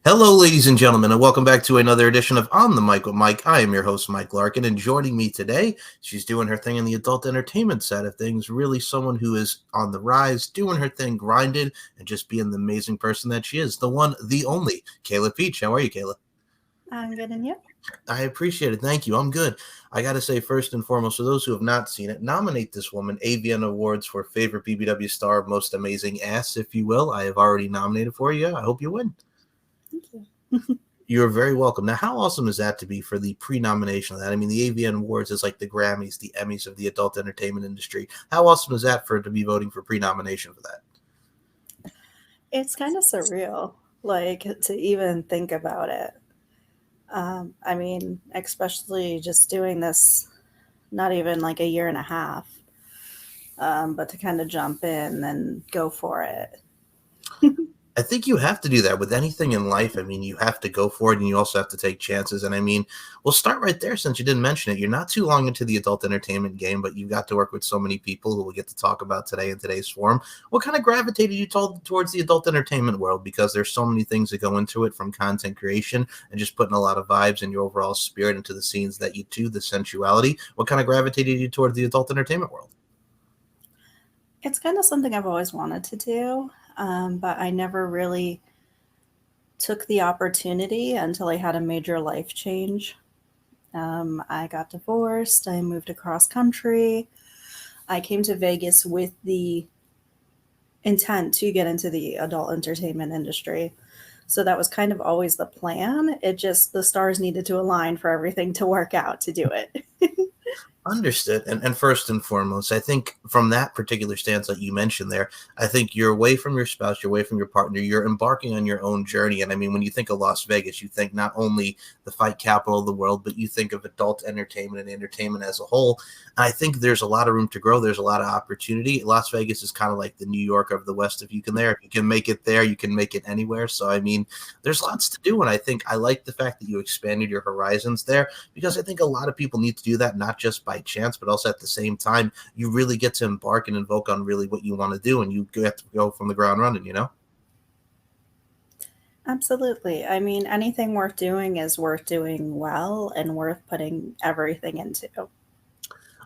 Hello, ladies and gentlemen, and welcome back to another edition of On the Mic with Mike. I am your host, Mike Larkin, and joining me today, she's doing her thing in the adult entertainment side of things. Really, someone who is on the rise, doing her thing, grinding, and just being the amazing person that she is. The one, the only, Kayla Peach. How are you, Kayla? I'm good, and you? I appreciate it. Thank you. I'm good. I got to say, first and foremost, for those who have not seen it, nominate this woman, AVN Awards, for favorite BBW star, most amazing ass, if you will. I have already nominated for you. I hope you win. Thank you. You're very welcome. Now, how awesome is that to be for the pre-nomination of that? I mean, the AVN Awards is like the Grammys, the Emmys of the adult entertainment industry. How awesome is that for to be voting for pre-nomination for that? It's kind of surreal, like to even think about it. Especially just doing this, not even like a year and a half, but to kind of jump in and go for it. I think you have to do that with anything in life. I mean, you have to go for it, and you also have to take chances. And I mean, we'll start right there since you didn't mention it. You're not too long into the adult entertainment game, but you got to work with so many people who we'll get to talk about today in today's forum. What kind of gravitated you towards the adult entertainment world? Because there's so many things that go into it, from content creation and just putting a lot of vibes and your overall spirit into the scenes that you do, the sensuality. What kind of gravitated you towards the adult entertainment world? It's kind of something I've always wanted to do, but I never really took the opportunity until I had a major life change. I got divorced, I moved across country. I came to Vegas with the intent to get into the adult entertainment industry. So that was kind of always the plan. It just, the stars needed to align for everything to work out to do it. Understood. And first and foremost, I think from that particular stance that you mentioned there, I think you're away from your spouse, you're away from your partner, you're embarking on your own journey. And I mean, when you think of Las Vegas, you think not only the fight capital of the world, but you think of adult entertainment and entertainment as a whole. I think there's a lot of room to grow. There's a lot of opportunity. Las Vegas is kind of like the New York of the West. If you can make it there, you can make it anywhere. So, I mean, there's lots to do. And I think I like the fact that you expanded your horizons there, because I think a lot of people need to do that, not just by chance, but also at the same time, you really get to embark and invoke on really what you want to do, and you get to go from the ground running. Absolutely. I mean, anything worth doing is worth doing well and worth putting everything into.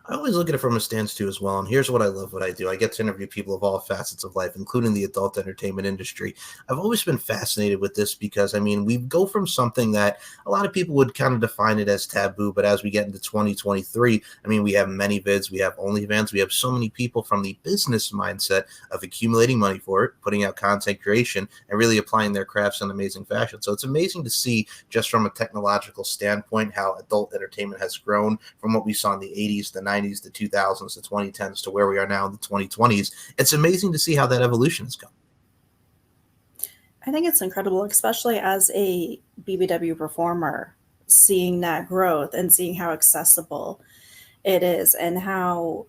I always look at it from a stance too as well. And here's what I love what I do. I get to interview people of all facets of life, including the adult entertainment industry. I've always been fascinated with this because, I mean, we go from something that a lot of people would kind of define it as taboo. But as we get into 2023, I mean, we have many vids, we have OnlyFans, we have so many people from the business mindset of accumulating money for it, putting out content creation, and really applying their crafts in amazing fashion. So it's amazing to see, just from a technological standpoint, how adult entertainment has grown from what we saw in the 80s, the 90s, the 2000s, the 2010s to where we are now in the 2020s. It's amazing to see how that evolution has come. I think it's incredible, especially as a BBW performer, seeing that growth and seeing how accessible it is and how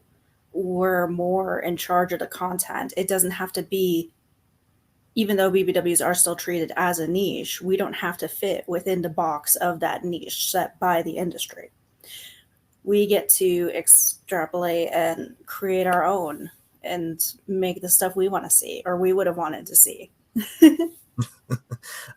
we're more in charge of the content. It doesn't have to be, even though BBWs are still treated as a niche, we don't have to fit within the box of that niche set by the industry. We get to extrapolate and create our own and make the stuff we want to see or we would have wanted to see.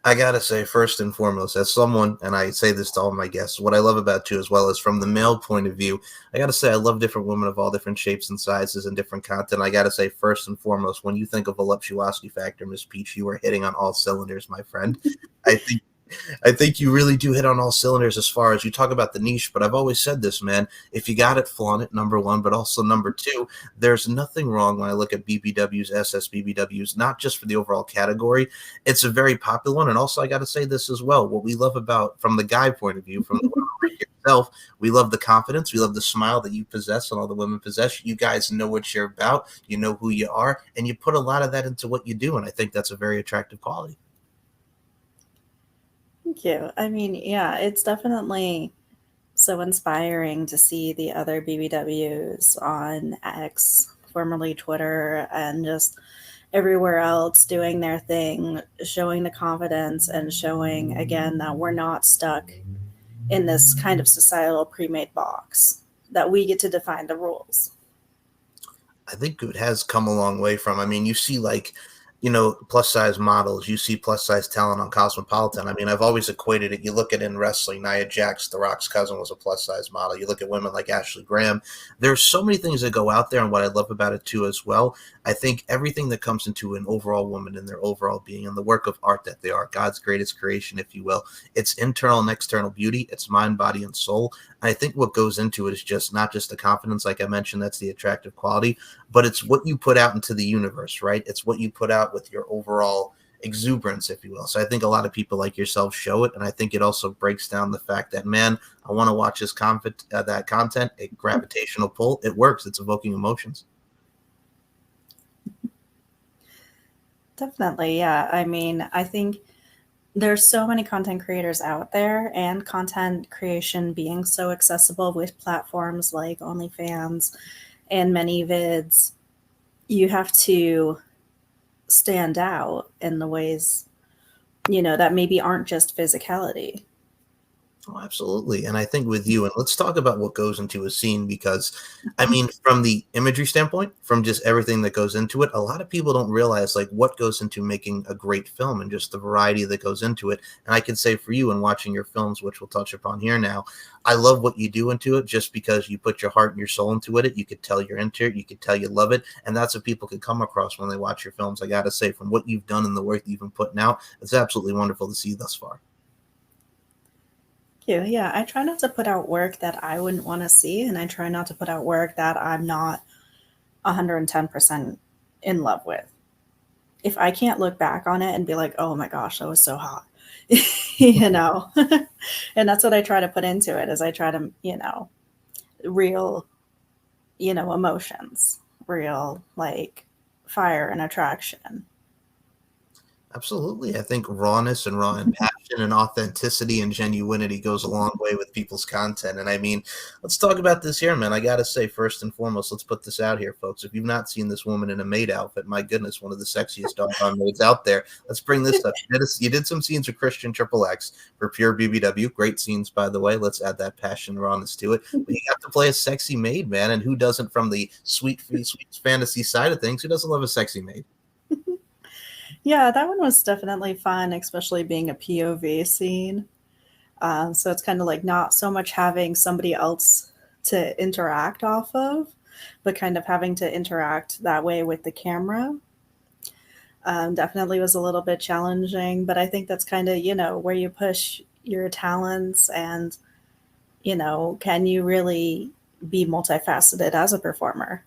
I gotta say, first and foremost, as someone, and I say this to all my guests, what I love about you as well is from the male point of view. I gotta say, I love different women of all different shapes and sizes and different content. I gotta say, first and foremost, when you think of voluptuosity factor, Miss Peach, you are hitting on all cylinders, my friend. I think I think you really do hit on all cylinders as far as you talk about the niche, but I've always said this, man. If you got it, flaunt it, number one, but also number two, there's nothing wrong when I look at BBWs, SSBBWs, not just for the overall category. It's a very popular one. And also, I got to say this as well. What we love about, from the guy point of view, from the woman like yourself, we love the confidence. We love the smile that you possess and all the women possess. You guys know what you're about. You know who you are. And you put a lot of that into what you do. And I think that's a very attractive quality. Thank you. I mean, yeah, it's definitely so inspiring to see the other BBWs on X, formerly Twitter, and just everywhere else doing their thing, showing the confidence and showing again that we're not stuck in this kind of societal pre-made box, that we get to define the rules. I think it has come a long way from. I mean, you see, like, plus size models. You see plus size talent on Cosmopolitan. I mean, I've always equated it. You look at it in wrestling, Nia Jax, The Rock's cousin, was a plus size model. You look at women like Ashley Graham. There's so many things that go out there, and what I love about it too as well, I think everything that comes into an overall woman and their overall being and the work of art that they are, God's greatest creation, if you will, it's internal and external beauty, it's mind, body, and soul. And I think what goes into it is just not just the confidence, like I mentioned, that's the attractive quality, but it's what you put out into the universe, right? It's what you put out with your overall exuberance, if you will. So I think a lot of people like yourself show it, and I think it also breaks down the fact that, man, I want to watch that content. A gravitational pull, it works. It's evoking emotions. Definitely, yeah. I mean, I think there's so many content creators out there, and content creation being so accessible with platforms like OnlyFans and many vids, you have to stand out in the ways, that maybe aren't just physicality. Oh, absolutely. And I think with you, and let's talk about what goes into a scene because, I mean, from the imagery standpoint, from just everything that goes into it, a lot of people don't realize like what goes into making a great film and just the variety that goes into it. And I can say for you, in watching your films, which we'll touch upon here now, I love what you do into it just because you put your heart and your soul into it. You could tell you're into it. You could tell you love it. And that's what people can come across when they watch your films. I got to say, from what you've done and the work you've been putting out, it's absolutely wonderful to see thus far. Yeah, I try not to put out work that I wouldn't want to see, and I try not to put out work that I'm not 110% in love with. If I can't look back on it and be like, oh my gosh, that was so hot, you know, and that's what I try to put into it is I try to, real, emotions, real like fire and attraction. Absolutely. I think rawness and raw and passion and authenticity and genuinity goes a long way with people's content. And I mean, let's talk about this here, man. I got to say, first and foremost, let's put this out here, folks. If you've not seen this woman in a maid outfit, my goodness, one of the sexiest doggone maids out there. Let's bring this up. You did some scenes with Christian Triple X for pure BBW. Great scenes, by the way. Let's add that passion and rawness to it. But you got to play a sexy maid, man. And who doesn't, from the sweet fantasy side of things, who doesn't love a sexy maid? Yeah, that one was definitely fun, especially being a POV scene. So it's kind of like not so much having somebody else to interact off of, but kind of having to interact that way with the camera. Definitely was a little bit challenging, but I think that's kind of, where you push your talents and, can you really be multifaceted as a performer?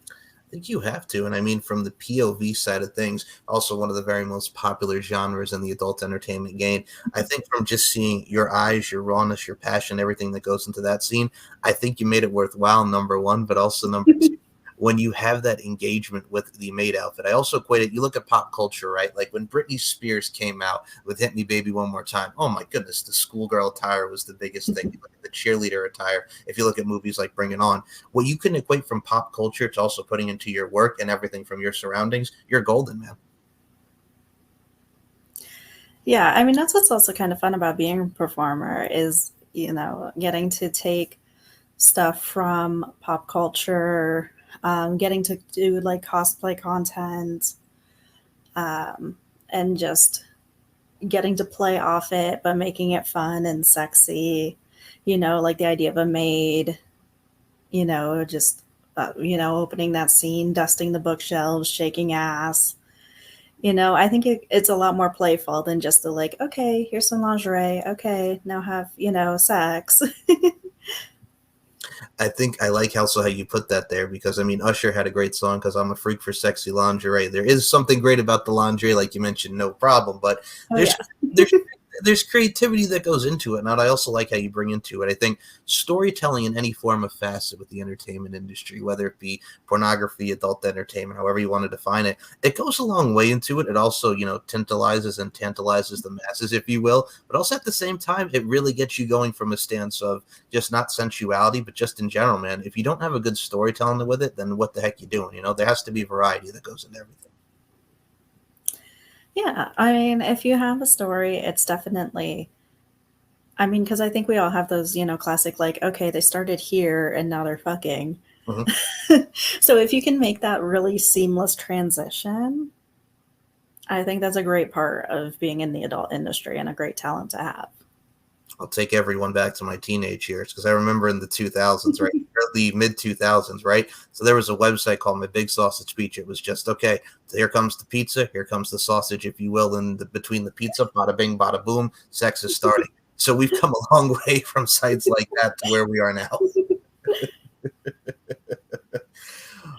I think you have to. And I mean, from the POV side of things, also one of the very most popular genres in the adult entertainment game. I think from just seeing your eyes, your rawness, your passion, everything that goes into that scene, I think you made it worthwhile, number one, but also number two, when you have that engagement with the maid outfit. I also equate it, you look at pop culture, right? Like when Britney Spears came out with Hit Me Baby One More Time, oh my goodness, the schoolgirl attire was the biggest thing. You look at the cheerleader attire, if you look at movies like Bring It On, what you can equate from pop culture to also putting into your work and everything from your surroundings, you're golden, man. Yeah, I mean, that's what's also kind of fun about being a performer is, getting to take stuff from pop culture, getting to do like cosplay content, and just getting to play off it, but making it fun and sexy. Like the idea of a maid, just, opening that scene, dusting the bookshelves, shaking ass. I think it's a lot more playful than just the like, okay, here's some lingerie. Okay, now have, sex. I think I like also how you put that there because I mean Usher had a great song because I'm a freak for sexy lingerie. There is something great about the lingerie, like you mentioned, no problem. But Oh, there's yeah. there's there's creativity that goes into it, and I also like how you bring into it. I think storytelling in any form of facet with the entertainment industry, whether it be pornography, adult entertainment, however you want to define it, it goes a long way into it. It also, tantalizes and tantalizes the masses, if you will, but also at the same time, it really gets you going from a stance of just not sensuality, but just in general, man. If you don't have a good storytelling with it, then what the heck you doing? There has to be variety that goes into everything. Yeah, I mean, if you have a story, it's definitely, I mean, because I think we all have those, classic, like, okay, they started here and now they're fucking. Mhm. So if you can make that really seamless transition, I think that's a great part of being in the adult industry and a great talent to have. I'll take everyone back to my teenage years because I remember in the 2000s, right, early mid 2000s, right. So there was a website called My Big Sausage Speech. It was just okay. So here comes the pizza, here comes the sausage, if you will, and between the pizza, bada bing, bada boom, sex is starting. So we've come a long way from sites like that to where we are now.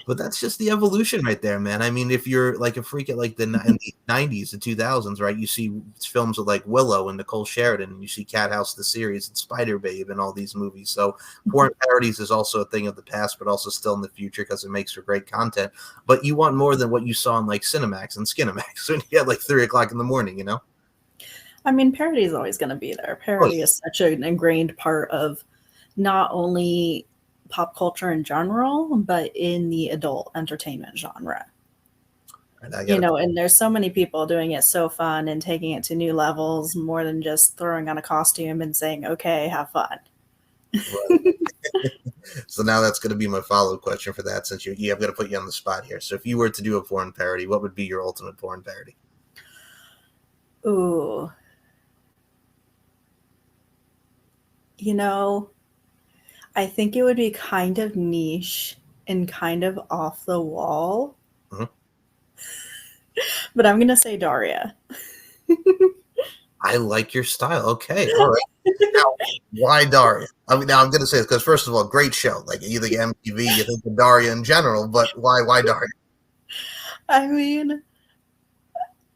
But that's just the evolution right there, man. I mean, if you're like a freak at like in the 90s, the 2000s, right? You see films with like Willow and Nicole Sheridan, and you see Cat House the series and Spider Babe and all these movies. So porn parodies is also a thing of the past, but also still in the future because it makes for great content. But you want more than what you saw in like Cinemax and Skinemax when you had like 3 o'clock in the morning, you know? I mean, parody is always going to be there. Oh, Parody is such an ingrained part of not only pop culture in general, but in the adult entertainment genre. and I got And there's so many people doing it so fun and taking it to new levels more than just throwing on a costume and saying, okay, have fun. right. So now that's going to be my follow-up question for that, since I'm going to put you on the spot here. So if you were to do a porn parody, what would be your ultimate porn parody? Ooh, you know, I think it would be kind of niche and kind of off the wall, Mhm. but I'm going to say Daria. I like your style. Okay, all right. Now, why Daria? I mean, now I'm going to say this because first of all, great show. Like you think MTV, you think of Daria in general, but why Daria? I mean,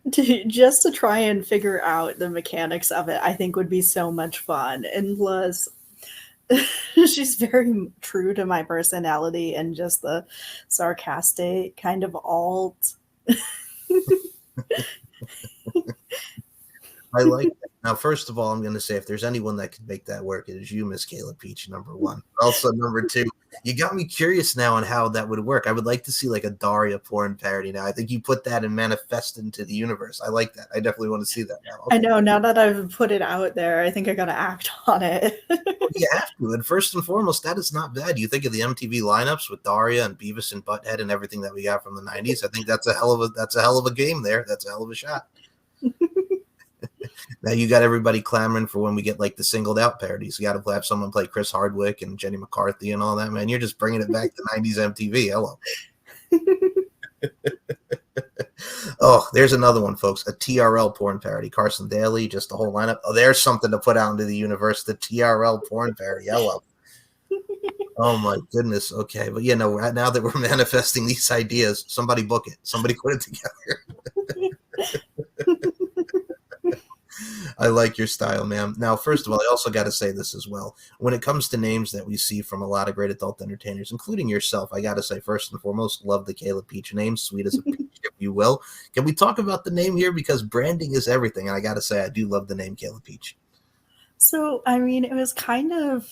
just to try and figure out the mechanics of it, I think would be so much fun. And plus, she's very true to my personality and just the sarcastic kind of alt. I like that. Now, first of all, I'm going to say if there's anyone that could make that work, it is you, Miss Kayla Peach, number one. Also, number two, you got me curious now on how that would work. I would like to see like a Daria porn parody now. I think you put that and manifest into the universe. I like that. I definitely want to see that now. I Okay. know now that I've put it out there, I think I got to act on it. Well, you have to. And first and foremost, that is not bad. You think of the MTV lineups with Daria and Beavis and Butthead and everything that we got from the 90s. I think that's a hell of a game there. That's a hell of a shot. Now you got everybody clamoring for when we get like the singled out parodies. You got to have someone play Chris Hardwick and Jenny McCarthy and all that, man. You're just bringing it back to 90s MTV. Hello. Oh, there's another one, folks. A TRL porn parody. Carson Daly, just the whole lineup. Oh, there's something to put out into the universe. The TRL porn parody. Hello. Oh my goodness. Okay, but right now that we're manifesting these ideas, somebody book it. Somebody put it together. I like your style, ma'am. Now, first of all, I also got to say this as well. When it comes to names that we see from a lot of great adult entertainers, including yourself, I got to say, first and foremost, love the Kayla Peach name, sweet as a peach, if you will. Can we talk about the name here? Because branding is everything. And I got to say, I do love the name Kayla Peach. So, I mean, it was kind of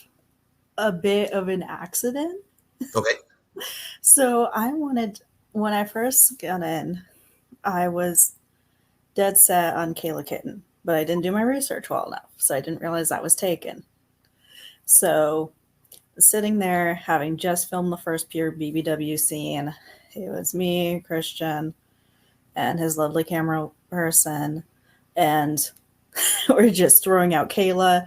a bit of an accident. Okay. So, when I first got in, I was dead set on Kayla Kitten, but I didn't do my research well enough. So, I didn't realize that was taken. So, sitting there, having just filmed the first pure BBW scene, it was me, Christian, and his lovely camera person, and we're just throwing out Kayla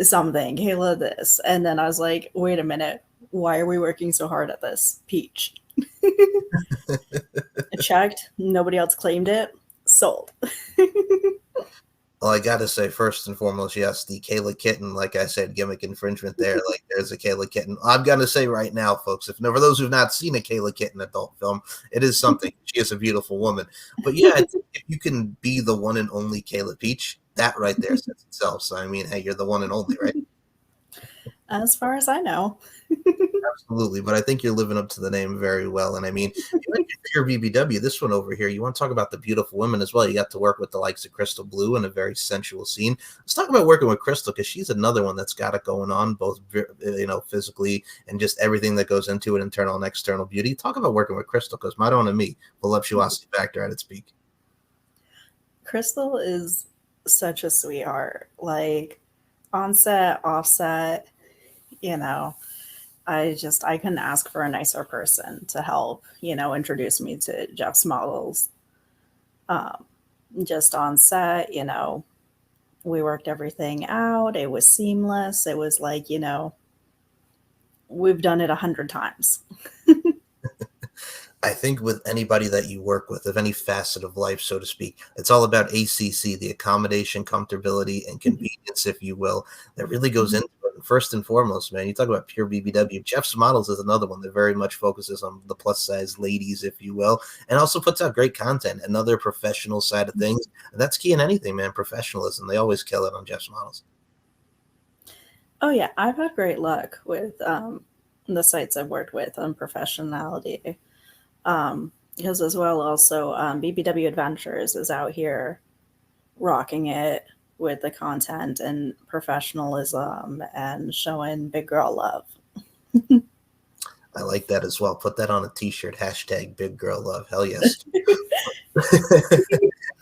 something, Kayla this. And then I was like, wait a minute, why are we working so hard at this? Peach. I checked, nobody else claimed it, sold. Well, I got to say, first and foremost, yes, the Kayla Kitten, like I said, gimmick infringement there. Like, there's a Kayla Kitten. I'm going to say right now, folks, for those who've not seen a Kayla Kitten adult film, it is something. She is a beautiful woman. But yeah, if you can be the one and only Kayla Peach, that right there says itself. So, I mean, hey, you're the one and only, right? As far as I know. Absolutely, but I think you're living up to the name very well. And I mean, your BBW, this one over here, you want to talk about the beautiful women as well. You got to work with the likes of Crystal Blue in a very sensual scene. Let's talk about working with Crystal because she's another one that's got it going on, both physically and just everything that goes into it, internal and external beauty. Talk about working with Crystal because Madonna and me, voluptuosity factor at its peak. Crystal is such a sweetheart. Like on set, offset, you know, I couldn't ask for a nicer person to help, introduce me to Jeff's models. just on set, we worked everything out. It was seamless. It was like, we've done it 100 times. I think with anybody that you work with, of any facet of life, so to speak, it's all about ACC, the accommodation, comfortability, and convenience, if you will, that really goes into it. And first and foremost, man, you talk about pure BBW. Jeff's Models is another one that very much focuses on the plus size ladies, if you will, and also puts out great content, another professional side of things. And that's key in anything, man, professionalism. They always kill it on Jeff's Models. Oh yeah, I've had great luck with the sites I've worked with on professionality. Because as well, also BBW Adventures is out here rocking it with the content and professionalism and showing big girl love. I like that as well. Put that on a t-shirt, hashtag big girl love. Hell yes.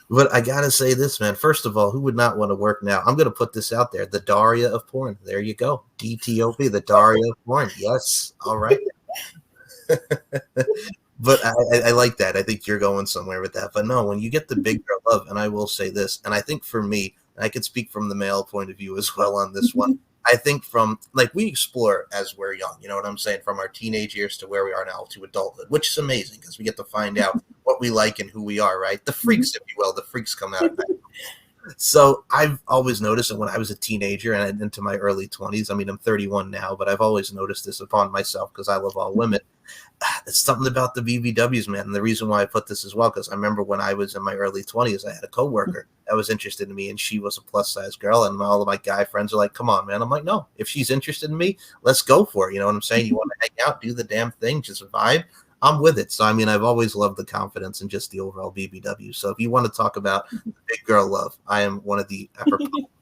But I gotta say this, man. First of all, who would not want to work now? I'm gonna put this out there. The Daria of porn. There you go. DTOP, the Daria of porn. Yes. All right. But I like that. I think you're going somewhere with that. But no, when you get the big girl love, and I will say this, and I think for me, I could speak from the male point of view as well on this one. I think from like we explore as we're young, you know what I'm saying, from our teenage years to where we are now to adulthood, which is amazing because we get to find out what we like and who we are, right? The freaks, if you will, the freaks come out at night. So I've always noticed that when I was a teenager and into my early 20s, I mean, I'm 31 now, but I've always noticed this upon myself because I love all women. It's something about the BBWs, man. And the reason why I put this as well, because I remember when I was in my early 20s, I had a coworker that was interested in me, and she was a plus size girl. And all of my guy friends are like, come on, man. I'm like, no, if she's interested in me, let's go for it. You know what I'm saying? You want to hang out, do the damn thing, just vibe. I'm with it. So, I mean, I've always loved the confidence and just the overall BBW. So, if you want to talk about the big girl love, I am one of the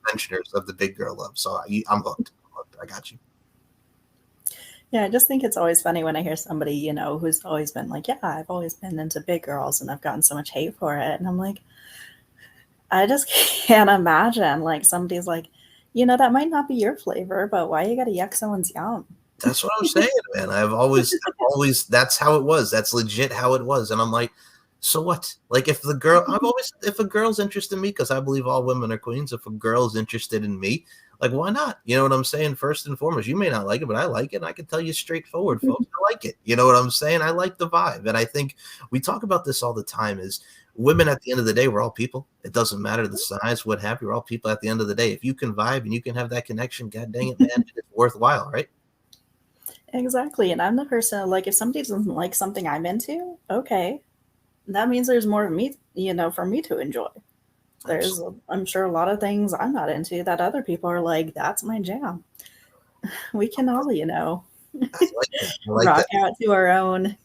mentioners of the big girl love. So, I'm hooked. I got you. Yeah, I just think it's always funny when I hear somebody, who's always been like, yeah, I've always been into big girls and I've gotten so much hate for it. And I'm like, I just can't imagine like somebody's like, that might not be your flavor, but why you got to yuck someone's yum? That's what I'm saying, man. I've always, that's how it was. That's legit how it was. And I'm like, so what? Like, if if a girl's interested in me, because I believe all women are queens, if a girl's interested in me, like, why not? You know what I'm saying? First and foremost, you may not like it, but I like it. And I can tell you straightforward, folks, I like it. You know what I'm saying? I like the vibe. And I think we talk about this all the time is women at the end of the day, we're all people. It doesn't matter the size, what have you. We're all people at the end of the day. If you can vibe and you can have that connection, God dang it, man, it's worthwhile, right? Exactly. And I'm the person like if somebody doesn't like something I'm into, okay, that means there's more of me, for me to enjoy. There's, I'm sure, a lot of things I'm not into that other people are like, that's my jam. We can all, I like that. I like rock that. out to our own.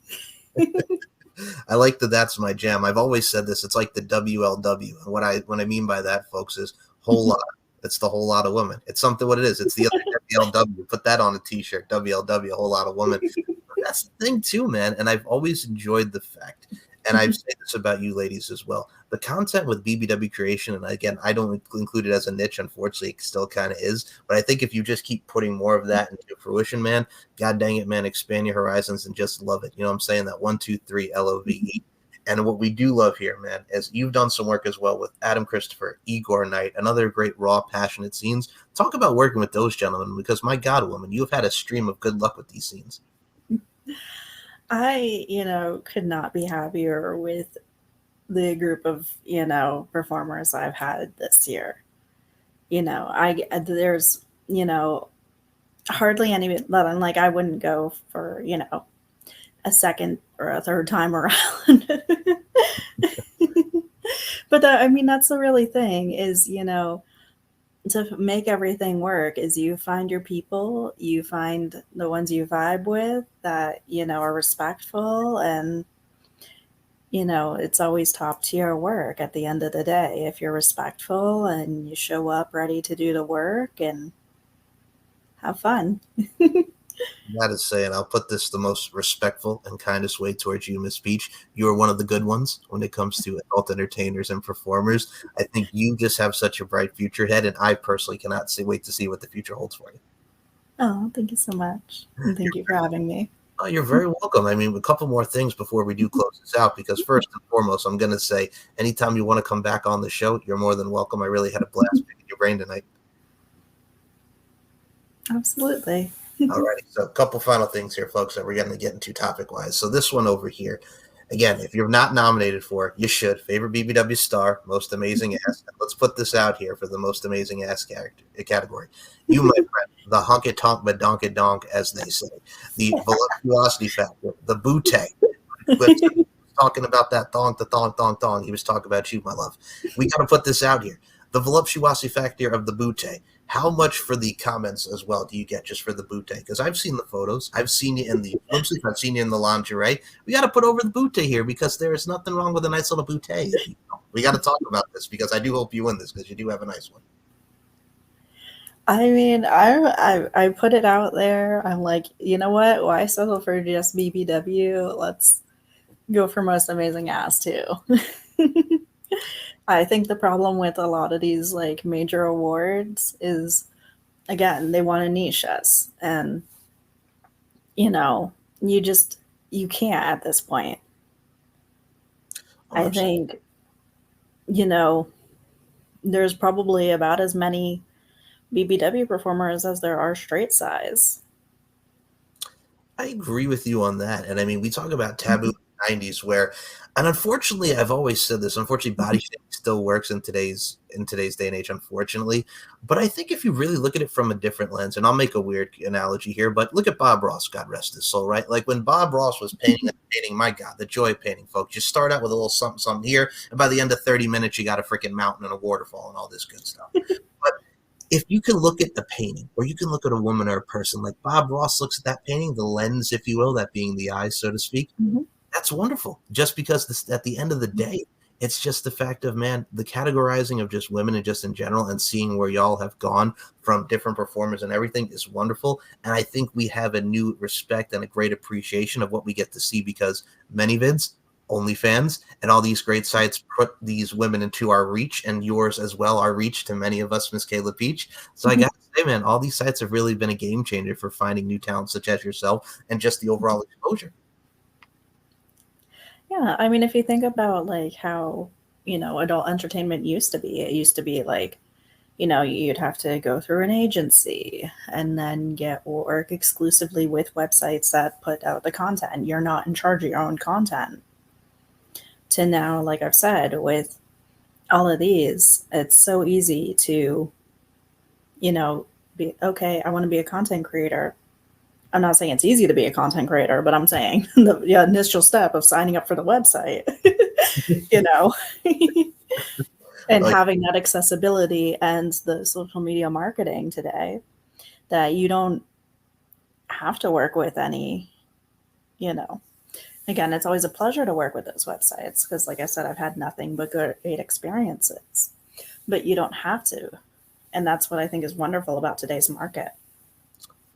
I like that. That's my jam. I've always said this. It's like the WLW, and what I mean by that, folks, is whole lot. It's the whole lot of women. It's something what it is. It's the other WLW. Put that on a t-shirt. WLW, a whole lot of women. But that's the thing too, man. And I've always enjoyed the fact, and I've said this about you ladies as well. The content with BBW creation, and again, I don't include it as a niche. Unfortunately, it still kind of is. But I think if you just keep putting more of that into fruition, man, God dang it, man, expand your horizons and just love it. You know what I'm saying? That 1, 2, 3 LOVE. And what we do love here, man, is you've done some work as well with Adam Christopher, Igor Knight, and other great raw, passionate scenes. Talk about working with those gentlemen, because my God, woman, you've had a stream of good luck with these scenes. I, could not be happier with the group of, performers I've had this year. There's, hardly any that I'm like, I wouldn't go for, a second or a third time around. But I mean, that's the really thing is, to make everything work is you find your people, you find the ones you vibe with that, are respectful and, it's always top tier work at the end of the day. If you're respectful and you show up ready to do the work and have fun. That is saying, I'll put this the most respectful and kindest way towards you, Miss Peach. You are one of the good ones when it comes to adult entertainers and performers. I think you just have such a bright future ahead, and I personally cannot wait to see what the future holds for you. Oh, thank you so much. And thank you for having me. Oh, you're very welcome. I mean, a couple more things before we do close this out, because first and foremost, I'm going to say anytime you want to come back on the show, you're more than welcome. I really had a blast picking your brain tonight. Absolutely. Alrighty, so a couple final things here, folks, that we're going to get into topic-wise. So this one over here, again, if you're not nominated for it, you should. Favorite BBW star, most amazing ass. Let's put this out here for the most amazing ass category. You, my friend, the honky tonk badonka donk, as they say, the voluptuosity factor, the bootay. Talking about that thong, the thong, thong, thong. He was talking about you, my love. We got to put this out here. The voluptuosity factor of the bootay. How much for the comments as well do you get just for the bootay? Because I've seen the photos. I've seen you in the swimsuit. I've seen you in the lingerie. We got to put over the bootay here because there is nothing wrong with a nice little bootay. We got to talk about this because I do hope you win this because you do have a nice one. I mean, I put it out there. I'm like, you know what? Why settle for just BBW? Let's go for most amazing ass too. I think the problem with a lot of these like major awards is, again, they want to niche us, and you know, you can't at this point. I think, you know, there's probably about as many BBW performers as there are straight size. I agree with you on that. And I mean, we talk about taboo in the 90s where, and unfortunately, I've always said this, unfortunately, body shaming still works in today's day and age, unfortunately. But I think if you really look at it from a different lens, and I'll make a weird analogy here, but look at Bob Ross, God rest his soul, right? Like when Bob Ross was painting that painting, my God, the joy of painting, folks. You start out with a little something, something here, and by the end of 30 minutes, you got a freaking mountain and a waterfall and all this good stuff. But if you can look at the painting, or you can look at a woman or a person like Bob Ross looks at that painting, the lens, if you will, that being the eyes, so to speak, that's wonderful. Just because at the end of the day, it's just the fact of, man, the categorizing of just women and just in general and seeing where y'all have gone from different performers and everything is wonderful. And I think we have a new respect and a great appreciation of what we get to see because many vids, OnlyFans, and all these great sites put these women into our reach and yours as well, our reach to many of us, Miss Kayla Peach. So I got to say, man, all these sites have really been a game changer for finding new talent such as yourself and just the overall exposure. Yeah, I mean, if you think about like how, you know, adult entertainment used to be, it used to be like, you know, you'd have to go through an agency and then get work exclusively with websites that put out the content. You're not in charge of your own content. To now, like I've said, with all of these, it's so easy to, you know, be okay, I want to be a content creator. I'm not saying it's easy to be a content creator, but I'm saying the initial step of signing up for the website, you know, and Like, having that accessibility and the social media marketing today that you don't have to work with any, you know, again, it's always a pleasure to work with those websites because, like I said, I've had nothing but great experiences, but you don't have to. And that's what I think is wonderful about today's market.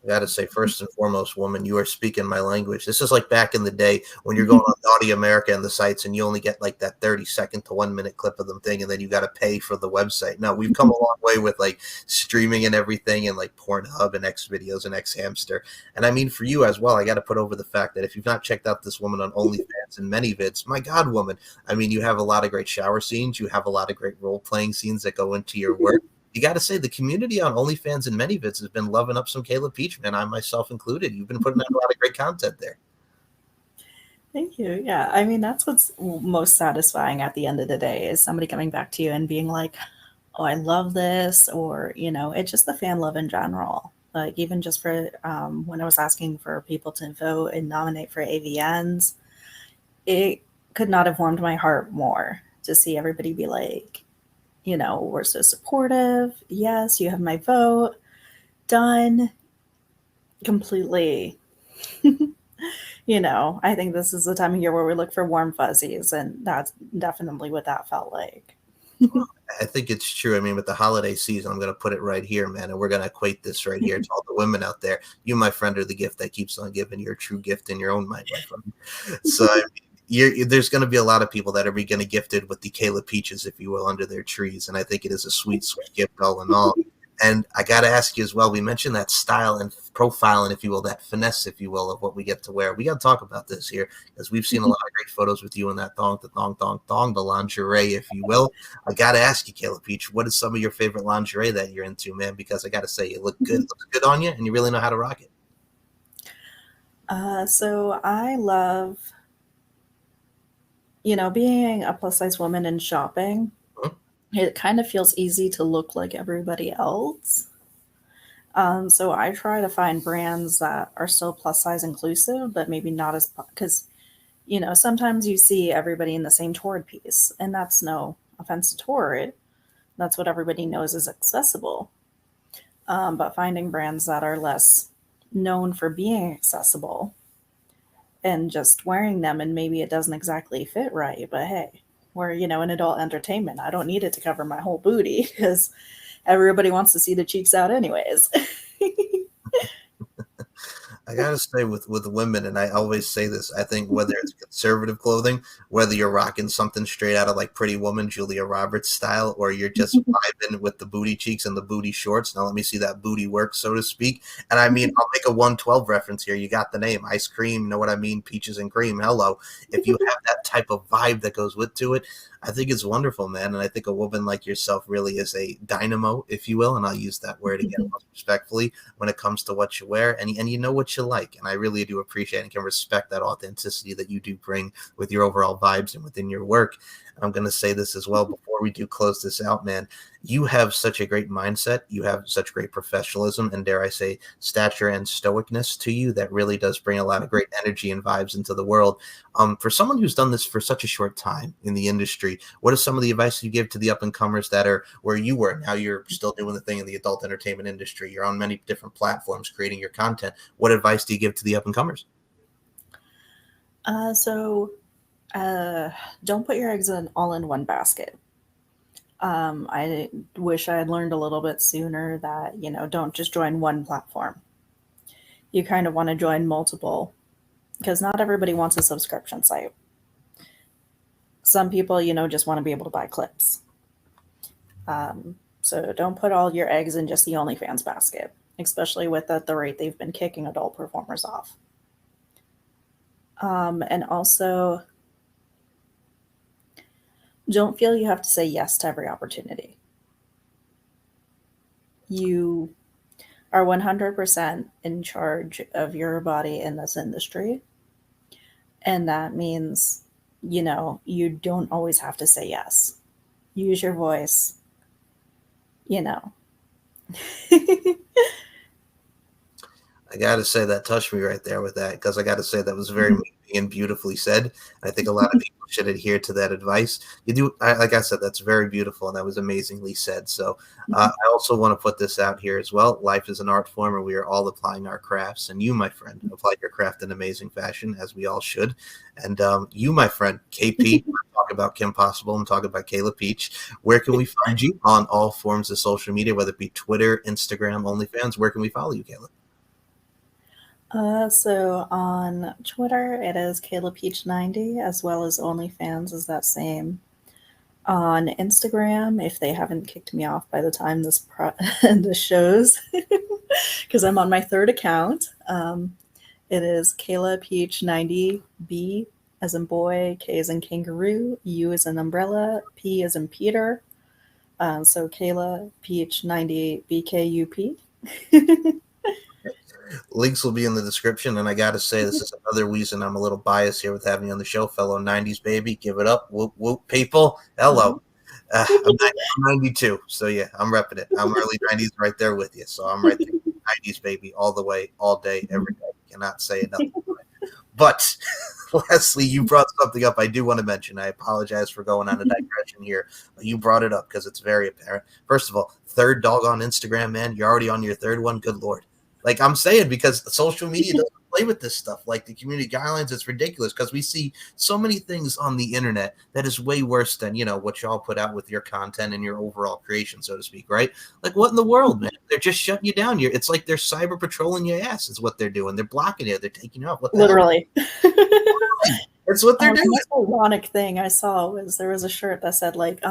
I got to say, first and foremost, woman, you are speaking my language. This is like back in the day when you're going on Naughty America and the sites and you only get like that 30-second to 1 minute clip of them thing, and then you got to pay for the website. Now, we've come a long way with like streaming and everything and like Pornhub and X videos and X Hamster. And I mean, for you as well, I got to put over the fact that if you've not checked out this woman on OnlyFans and many vids, my God, woman, I mean, you have a lot of great shower scenes. You have a lot of great role playing scenes that go into your work. You got to say the community on OnlyFans and many vids has been loving up some Kayla Peach, man. I myself included. You've been putting out a lot of great content there. Thank you. Yeah, I mean that's what's most satisfying at the end of the day is somebody coming back to you and being like, "Oh, I love this," or you know, it's just the fan love in general. Like even just for when I was asking for people to vote and nominate for AVNs, it could not have warmed my heart more to see everybody be like, you know, we're so supportive. Yes, you have my vote. Done. Completely. You know, I think this is the time of year where we look for warm fuzzies, and that's definitely what that felt like. I think it's true. I mean, with the holiday season, I'm going to put it right here, man, and we're going to equate this right here to all the women out there. You, my friend, are the gift that keeps on giving. You're a true gift in your own mind, my friend. So I mean, there's going to be a lot of people that are going to be gifted with the Kayla Peaches, if you will, under their trees, and I think it is a sweet, sweet gift all in all. And I got to ask you as well, we mentioned that style and profile, and if you will, that finesse, if you will, of what we get to wear. We got to talk about this here because we've seen a lot of great photos with you in that thong, the lingerie, if you will. I got to ask you, Kayla Peach, what is some of your favorite lingerie that you're into, man? Because I got to say, it looks good on you, and you really know how to rock it. So I love, being a plus size woman and shopping, Mhm. it kind of feels easy to look like everybody else. So I try to find brands that are still plus size inclusive, but maybe not as, because, sometimes you see everybody in the same Torrid piece, and that's no offense to Torrid. That's what everybody knows is accessible. But finding brands that are less known for being accessible and just wearing them, and maybe it doesn't exactly fit right, but hey, we're, in adult entertainment. I don't need it to cover my whole booty because everybody wants to see the cheeks out anyways. I gotta say with women, and I always say this, I think whether it's conservative clothing, whether you're rocking something straight out of like Pretty Woman, Julia Roberts style, or you're just vibing with the booty cheeks and the booty shorts. Now let me see that booty work, so to speak. And I mean, I'll make a 112 reference here. You got the name, ice cream. You know what I mean? Peaches and cream. Hello. If you have that type of vibe that goes with to it, I think it's wonderful, man. And I think a woman like yourself really is a dynamo, if you will. And I'll use that word again most respectfully when it comes to what you wear, and you know what you like. And I really do appreciate and can respect that authenticity that you do bring with your overall vibes and within your work. I'm going to say this as well before we do close this out, man. You have such a great mindset. You have such great professionalism and, dare I say, stature and stoicness to you that really does bring a lot of great energy and vibes into the world. For someone who's done this for such a short time in the industry, what is some of the advice you give to the up and comers that are where you were? Now you're still doing the thing in the adult entertainment industry. You're on many different platforms creating your content. What advice do you give to the up and comers? So don't put your eggs all in one basket. I wish I had learned a little bit sooner that, don't just join one platform. You kind of want to join multiple because not everybody wants a subscription site. Some people, just want to be able to buy clips. So don't put all your eggs in just the OnlyFans basket, especially with at the rate they've been kicking adult performers off. And also, don't feel you have to say yes to every opportunity. You are 100% in charge of your body in this industry. And that means, you don't always have to say yes. Use your voice, you know. I got to say that touched me right there with that because I got to say that was very moving and beautifully said. I think a lot of people should adhere to that advice. You do, like I said, that's very beautiful and that was amazingly said. So I also want to put this out here as well. Life is an art form and we are all applying our crafts. And you, my friend, apply your craft in amazing fashion as we all should. And you, my friend, KP, talk about Kim Possible and talk about Kayla Peach. Where can we find you on all forms of social media, whether it be Twitter, Instagram, OnlyFans? Where can we follow you, Kayla? So on Twitter, it is Kayla Peach 90, as well as OnlyFans is that same. On Instagram, if they haven't kicked me off by the time this shows, because I'm on my third account, it is Kayla Peach 90B as in boy, K as in kangaroo, U as in umbrella, P as in Peter. So Kayla Peach 90 BKUP. Links will be in the description. And I got to say, this is another reason I'm a little biased here with having you on the show, fellow 90s baby. Give it up. Whoop, whoop, people. Hello. I'm 92. So, yeah, I'm repping it. I'm early 90s right there with you. So I'm right there. 90s baby all the way, all day, every day. Cannot say enough. But lastly, you brought something up I do want to mention. I apologize for going on a digression here, but you brought it up because it's very apparent. First of all, third dog on Instagram, man. You're already on your third one. Good Lord. Like I'm saying, because social media doesn't play with this stuff. Like the community guidelines, it's ridiculous because we see so many things on the internet that is way worse than, what y'all put out with your content and your overall creation, so to speak, right? Like what in the world, man? They're just shutting you down. It's like they're cyber patrolling your ass is what they're doing. They're blocking you. They're taking you off. What the Literally. hell? It's what they're The doing. most ironic thing I saw was there was a shirt that said like,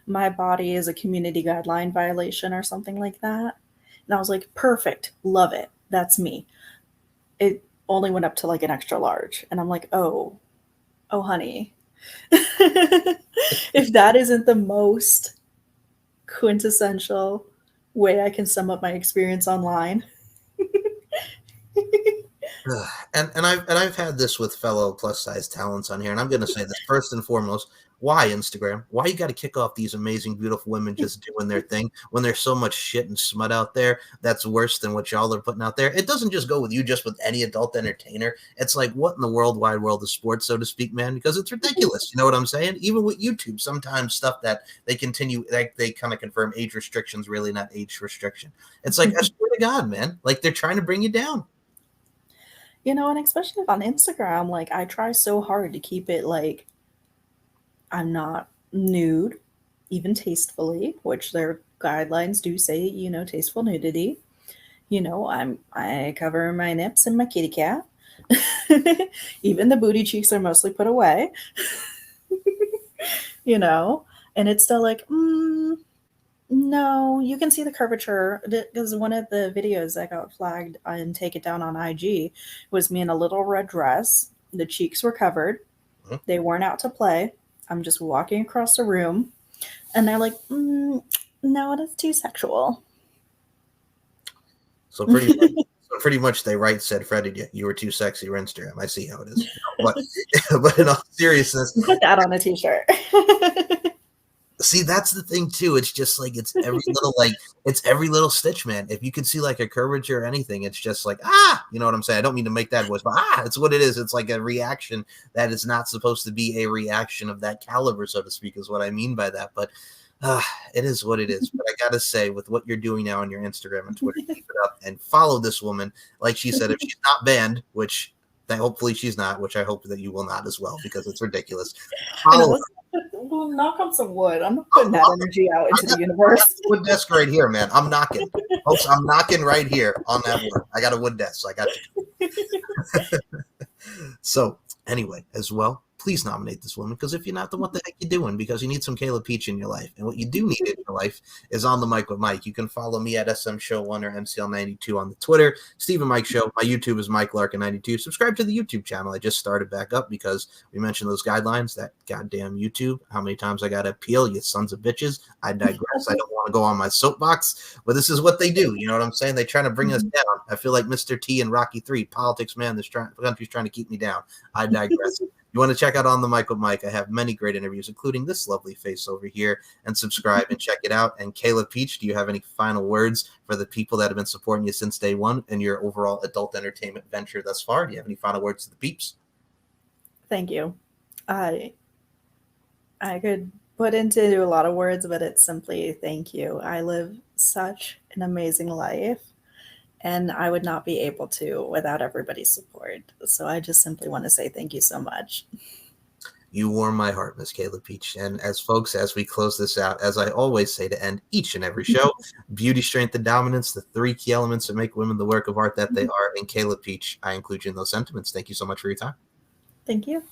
"My body is a community guideline violation" or something like that, and I was like, "Perfect, love it, that's me." It only went up to like an extra large, and I'm like, "Oh, oh, honey, if that isn't the most quintessential way I can sum up my experience online." Ugh. And I've had this with fellow plus size talents on here, and I'm going to say this first and foremost: why Instagram? Why you got to kick off these amazing, beautiful women just doing their thing when there's so much shit and smut out there that's worse than what y'all are putting out there? It doesn't just go with you, just with any adult entertainer. It's like, what in the world, wide world of sports, so to speak, man? Because it's ridiculous. You know what I'm saying? Even with YouTube, sometimes stuff that they continue, like they kind of confirm age restrictions, really not age restriction. It's like, I swear to God, man, like they're trying to bring you down. You know, and especially on Instagram, like I try so hard to keep it like I'm not nude, even tastefully, which their guidelines do say, you know, tasteful nudity. You know, I cover my nips and my kitty cat. Even the booty cheeks are mostly put away, you know, and it's still like, no, you can see the curvature because one of the videos that got flagged and taken down on IG was me in a little red dress. The cheeks were covered. Mhm. They weren't out to play. I'm just walking across the room, and they're like, "No, it is too sexual." So pretty much they right said, Freddie, you were too sexy for Instagram. I see how it is. But but in all seriousness, Put that on a t-shirt. see, that's the thing too. It's just like it's every little stitch, man. If you could see like a curvature or anything, it's just like you know what I'm saying? I don't mean to make that voice, but it's what it is. It's like a reaction that is not supposed to be a reaction of that caliber, so to speak, is what I mean by that. But uh, it is what it is. But I gotta say, with what you're doing now on your Instagram and Twitter, keep it up and follow this woman. Like she said, if she's not banned, which hopefully she's not, which I hope that you will not as well, because it's ridiculous. I know. Follow We'll knock on some wood. I'm not putting that energy out into the universe. wood desk right here, man. I'm knocking. Folks, I'm knocking right here on that wood. I got a wood desk, so I got you. So, anyway, as well, please nominate this woman, because if you're not, then what the heck you doing? Because you need some Kayla Peach in your life. And what you do need in your life is On the Mic with Mike. You can follow me at SM Show 1 or MCL92 on the Twitter. Stephen Mike Show. My YouTube is Mike Larkin92. Subscribe to the YouTube channel. I just started back up because we mentioned those guidelines, that goddamn YouTube. How many times I got to appeal, you sons of bitches. I digress. I don't want to go on my soapbox, but this is what they do. You know what I'm saying? They're trying to bring us down. I feel like Mr. T in Rocky 3, politics, man. The country's trying to keep me down. I digress. You want to check out On the Mic with Mike? I have many great interviews, including this lovely face over here, and subscribe and check it out. And Kayla Peach, do you have any final words for the people that have been supporting you since day one in your overall adult entertainment venture thus far? Do you have any final words to the peeps? Thank you. I could put into a lot of words, but it's simply thank you. I live such an amazing life, and I would not be able to without everybody's support. So I just simply want to say thank you so much. You warm my heart, Miss Kayla Peach. And as we close this out, as I always say to end each and every show, beauty, strength, and dominance, the three key elements that make women the work of art that they are. And Kayla Peach, I include you in those sentiments. Thank you so much for your time. Thank you.